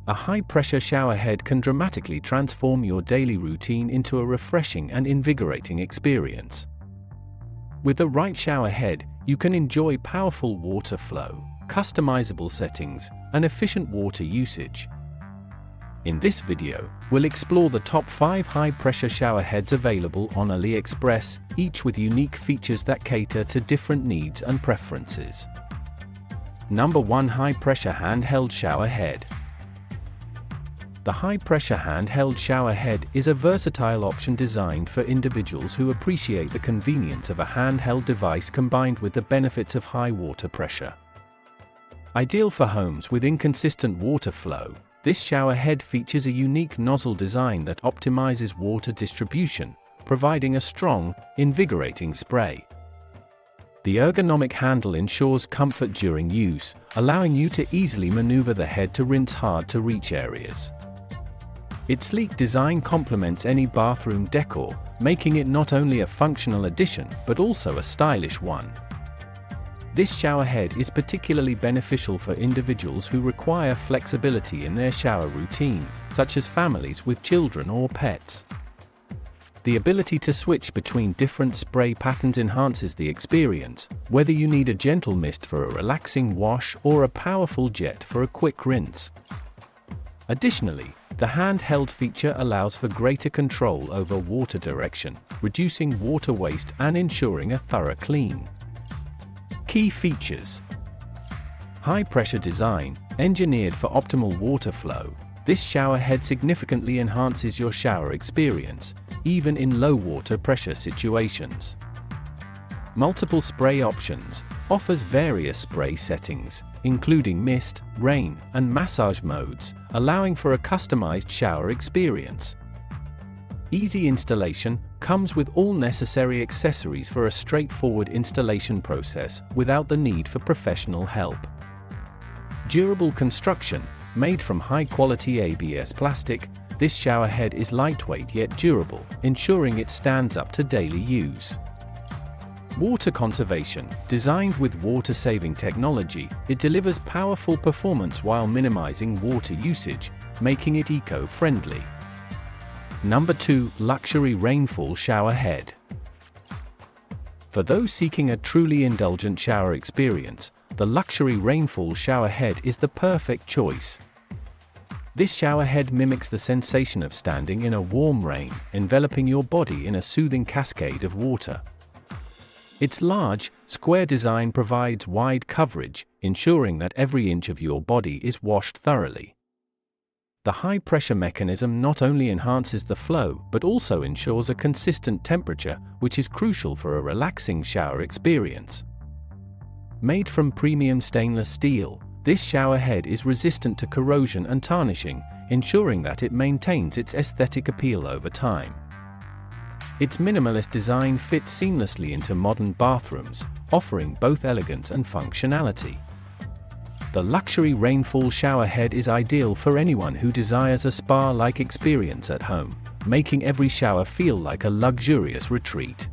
A high-pressure shower head can dramatically transform your daily routine into a refreshing and invigorating experience. With the right shower head, you can enjoy powerful water flow, customizable settings, and efficient water usage. In this video, we'll explore the top 5 high-pressure shower heads available on Aliexpress, each with unique features that cater to different needs and preferences. Number 1. High-pressure handheld shower head. The high-pressure handheld shower head is a versatile option designed for individuals who appreciate the convenience of a handheld device combined with the benefits of high water pressure. Ideal for homes with inconsistent water flow, this shower head features a unique nozzle design that optimizes water distribution, providing a strong, invigorating spray. The ergonomic handle ensures comfort during use, allowing you to easily maneuver the head to rinse hard-to-reach areas. Its sleek design complements any bathroom decor, making it not only a functional addition but also a stylish one. This shower head is particularly beneficial for individuals who require flexibility in their shower routine, such as families with children or pets. The ability to switch between different spray patterns enhances the experience, whether you need a gentle mist for a relaxing wash or a powerful jet for a quick rinse. Additionally, the handheld feature allows for greater control over water direction, reducing water waste and ensuring a thorough clean. Key features: high-pressure design, engineered for optimal water flow. This shower head significantly enhances your shower experience, even in low water pressure situations. Multiple spray options, offers various spray settings, including mist, rain, and massage modes, allowing for a customized shower experience. Easy installation, comes with all necessary accessories for a straightforward installation process without the need for professional help. Durable construction, made from high-quality ABS plastic, this shower head is lightweight yet durable, ensuring it stands up to daily use. Water conservation, designed with water-saving technology, it delivers powerful performance while minimizing water usage, making it eco-friendly. Number 2. Luxury rainfall shower head. For those seeking a truly indulgent shower experience, the luxury rainfall shower head is the perfect choice. This shower head mimics the sensation of standing in a warm rain, enveloping your body in a soothing cascade of water. Its large, square design provides wide coverage, ensuring that every inch of your body is washed thoroughly. The high-pressure mechanism not only enhances the flow but also ensures a consistent temperature, which is crucial for a relaxing shower experience. Made from premium stainless steel, this shower head is resistant to corrosion and tarnishing, ensuring that it maintains its aesthetic appeal over time. Its minimalist design fits seamlessly into modern bathrooms, offering both elegance and functionality. The luxury rainfall shower head is ideal for anyone who desires a spa-like experience at home, making every shower feel like a luxurious retreat.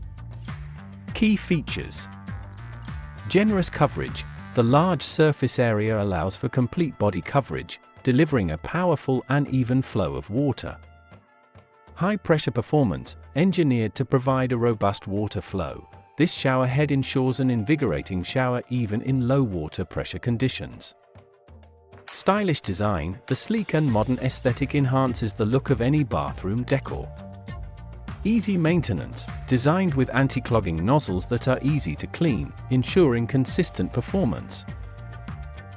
Key features: generous coverage. The large surface area allows for complete body coverage, delivering a powerful and even flow of water. High-pressure performance, engineered to provide a robust water flow. This shower head ensures an invigorating shower even in low water pressure conditions. Stylish design, the sleek and modern aesthetic enhances the look of any bathroom decor. Easy maintenance, designed with anti-clogging nozzles that are easy to clean, ensuring consistent performance.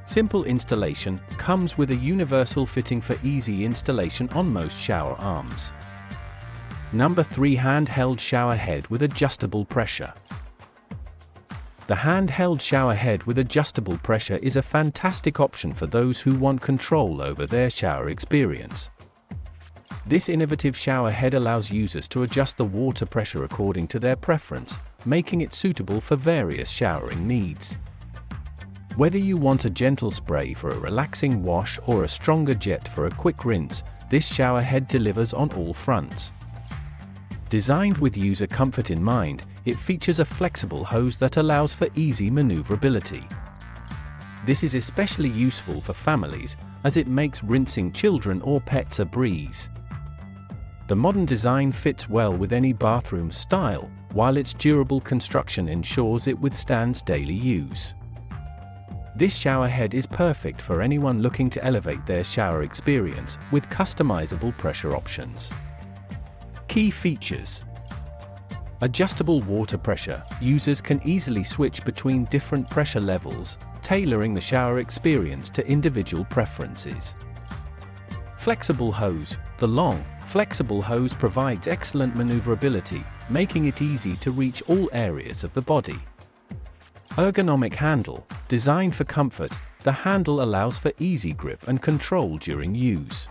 Simple installation, comes with a universal fitting for easy installation on most shower arms. Number 3. Handheld shower head with adjustable pressure. The handheld shower head with adjustable pressure is a fantastic option for those who want control over their shower experience. This innovative shower head allows users to adjust the water pressure according to their preference, making it suitable for various showering needs. Whether you want a gentle spray for a relaxing wash or a stronger jet for a quick rinse, this shower head delivers on all fronts. Designed with user comfort in mind, it features a flexible hose that allows for easy maneuverability. This is especially useful for families, as it makes rinsing children or pets a breeze. The modern design fits well with any bathroom style, while its durable construction ensures it withstands daily use. This shower head is perfect for anyone looking to elevate their shower experience with customizable pressure options. Key features: adjustable water pressure. Users can easily switch between different pressure levels, tailoring the shower experience to individual preferences. Flexible hose. The long, flexible hose provides excellent maneuverability, making it easy to reach all areas of the body. Ergonomic handle. Designed for comfort, the handle allows for easy grip and control during use.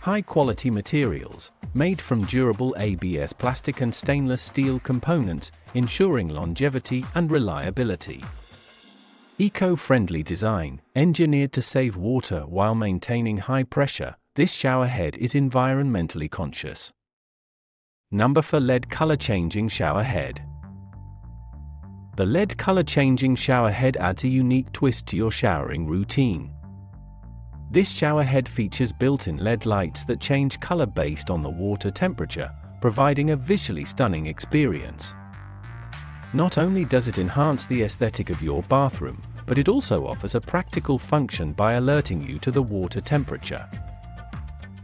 High-quality materials. Made from durable ABS plastic and stainless steel components, ensuring longevity and reliability. Eco-friendly design. Engineered to save water while maintaining high pressure, this shower head is environmentally conscious. Number 4. LED color-changing shower head. The LED color-changing shower head adds a unique twist to your showering routine. This shower head features built-in LED lights that change color based on the water temperature, providing a visually stunning experience. Not only does it enhance the aesthetic of your bathroom, but it also offers a practical function by alerting you to the water temperature.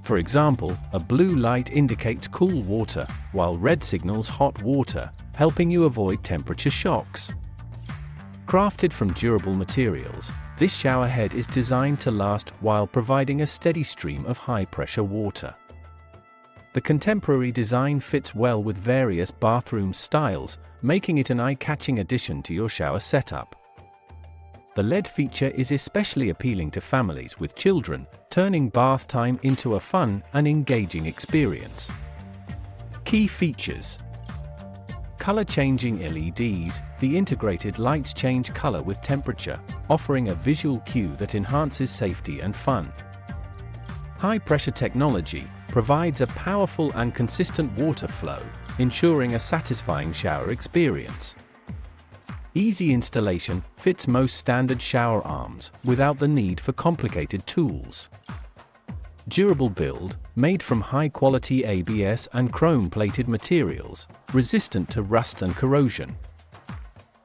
For example, a blue light indicates cool water, while red signals hot water, helping you avoid temperature shocks. Crafted from durable materials, this shower head is designed to last while providing a steady stream of high-pressure water. The contemporary design fits well with various bathroom styles, making it an eye-catching addition to your shower setup. The LED feature is especially appealing to families with children, turning bath time into a fun and engaging experience. Key features: color-changing LEDs. The integrated lights change color with temperature, offering a visual cue that enhances safety and fun. High-pressure technology provides a powerful and consistent water flow, ensuring a satisfying shower experience. Easy installation. Fits most standard shower arms without the need for complicated tools. Durable build. Made from high-quality ABS and chrome-plated materials, resistant to rust and corrosion.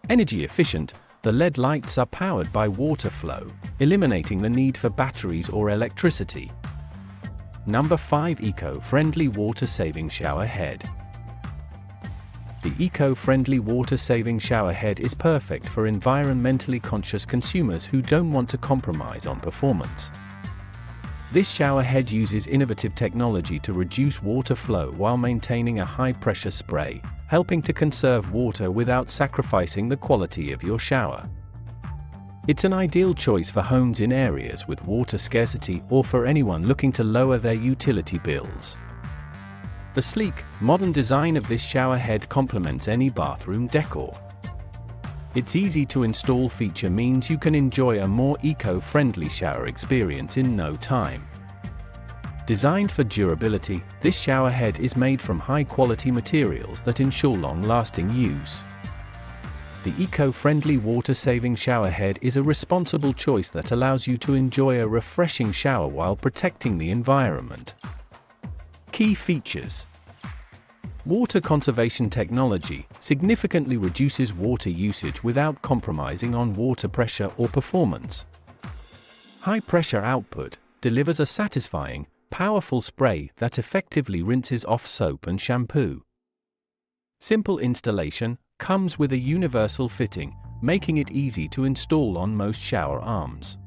Energy efficient. The LED lights are powered by water flow, eliminating the need for batteries or electricity. Number 5. Eco-friendly water-saving shower head. The eco-friendly water-saving shower head is perfect for environmentally conscious consumers who don't want to compromise on performance. This shower head uses innovative technology to reduce water flow while maintaining a high-pressure spray, helping to conserve water without sacrificing the quality of your shower. It's an ideal choice for homes in areas with water scarcity or for anyone looking to lower their utility bills. The sleek, modern design of this shower head complements any bathroom decor. Its easy-to-install feature means you can enjoy a more eco-friendly shower experience in no time. Designed for durability, this shower head is made from high-quality materials that ensure long-lasting use. The eco-friendly water-saving shower head is a responsible choice that allows you to enjoy a refreshing shower while protecting the environment. Key features: water conservation technology significantly reduces water usage without compromising on water pressure or performance. High pressure output delivers a satisfying, powerful spray that effectively rinses off soap and shampoo. Simple installation comes with a universal fitting, making it easy to install on most shower arms.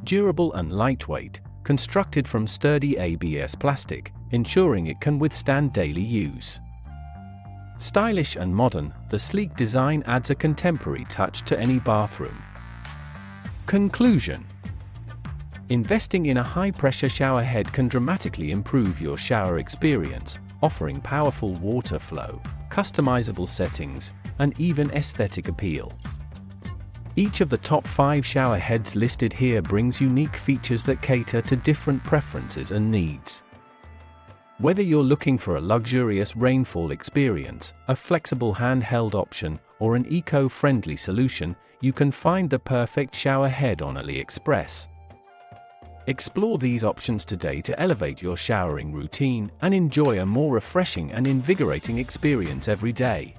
Durable and lightweight, constructed from sturdy ABS plastic, ensuring it can withstand daily use. Stylish and modern, the sleek design adds a contemporary touch to any bathroom. Conclusion: investing in a high-pressure shower head can dramatically improve your shower experience, offering powerful water flow, customizable settings, and even aesthetic appeal. Each of the top 5 shower heads listed here brings unique features that cater to different preferences and needs. Whether you're looking for a luxurious rainfall experience, a flexible handheld option, or an eco-friendly solution, you can find the perfect shower head on Aliexpress. Explore these options today to elevate your showering routine and enjoy a more refreshing and invigorating experience every day.